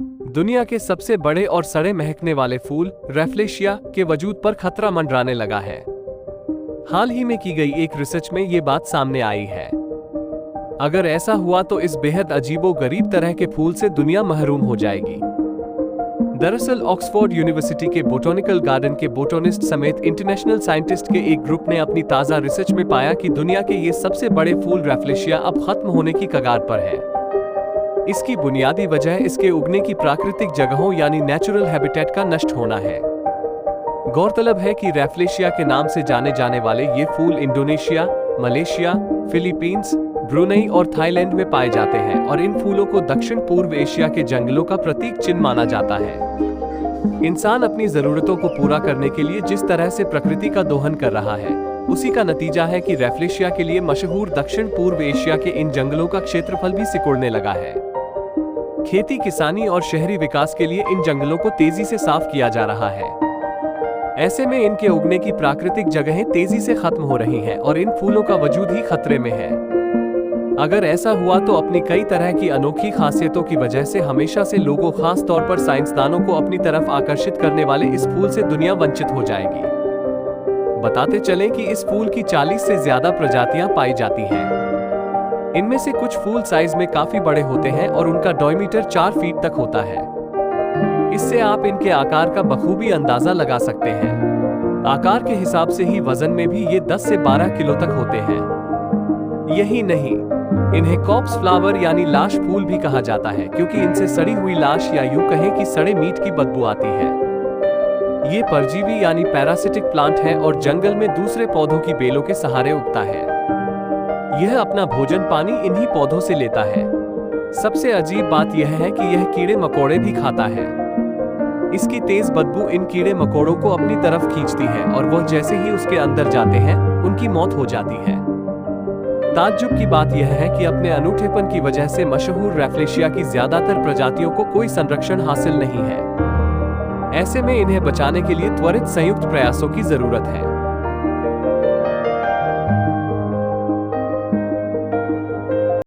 दुनिया के सबसे बड़े और सड़े महकने वाले फूल रैफ्लेशिया के वजूद पर खतरा मंडराने लगा है। हाल ही में की गई एक रिसर्च में ये बात सामने आई है। अगर ऐसा हुआ तो इस बेहद अजीबो-गरीब तरह के फूल से दुनिया महरूम हो जाएगी। दरअसल ऑक्सफोर्ड यूनिवर्सिटी के बोटैनिकल गार्डन के बोटोनिस्ट समेत इंटरनेशनल साइंटिस्ट के एक ग्रुप ने अपनी ताज़ा रिसर्च में पाया कि दुनिया के ये सबसे बड़े फूल रैफ्लेशिया अब खत्म होने की कगार पर है। इसकी बुनियादी वजह इसके उगने की प्राकृतिक जगहों यानी नेचुरल हैबिटेट का नष्ट होना है। गौरतलब है कि रैफ्लेशिया के नाम से जाने जाने वाले ये फूल इंडोनेशिया, मलेशिया, फिलीपींस, ब्रुनेई और थाईलैंड में पाए जाते हैं और इन फूलों को दक्षिण पूर्व एशिया के जंगलों का प्रतीक चिन्ह माना जाता है। इंसान अपनी जरूरतों को पूरा करने के लिए जिस तरह से प्रकृति का दोहन कर रहा है, उसी का नतीजा है कि रैफ्लेशिया के लिए मशहूर दक्षिण पूर्व एशिया के इन जंगलों का क्षेत्रफल भी सिकुड़ने लगा है। खेती, किसानी और शहरी विकास के लिए इन जंगलों को तेजी से साफ किया जा रहा है। ऐसे में इनके उगने की प्राकृतिक जगहें तेजी से खत्म हो रही हैं और इन फूलों का वजूद ही खतरे में है। अगर ऐसा हुआ तो अपनी कई तरह की अनोखी खासियतों की वजह से हमेशा से लोगों, खास तौर पर साइंसदानों को अपनी तरफ आकर्षित करने वाले इस फूल से दुनिया वंचित हो जाएगी। बताते चलें कि इस फूल की 40 से ज्यादा प्रजातियां पाई जाती हैं। इनमें से कुछ फूल साइज में काफी बड़े होते हैं और उनका डायमीटर 4 फीट तक होता है। इससे आप इनके आकार का बखूबी अंदाजा लगा सकते हैं। आकार के हिसाब से ही वजन में भी ये 10 से 12 किलो तक होते हैं। यही नहीं, इन्हें कॉर्प्स फ्लावर यानी लाश फूल भी कहा जाता है, क्योंकि इनसे सड़ी हुई लाश या यूं कहें कि सड़े मीट की बदबू आती है। ये परजीवी यानी पैरासिटिक प्लांट है और जंगल में दूसरे पौधों की बेलों के सहारे उगता है। यह अपना भोजन पानी इन्हीं पौधों से लेता है। सबसे अजीब बात यह है कि यह कीड़े मकोड़े भी खाता है। इसकी तेज बदबू इन कीड़े मकोड़ों को अपनी तरफ खींचती है और वह जैसे ही उसके अंदर जाते हैं, उनकी मौत हो जाती है। ताज्जुब की बात यह है कि अपने अनूठेपन की वजह से मशहूर रैफ्लेशिया की ज्यादातर प्रजातियों को कोई संरक्षण हासिल नहीं है। ऐसे में इन्हें बचाने के लिए त्वरित संयुक्त प्रयासों की जरूरत है।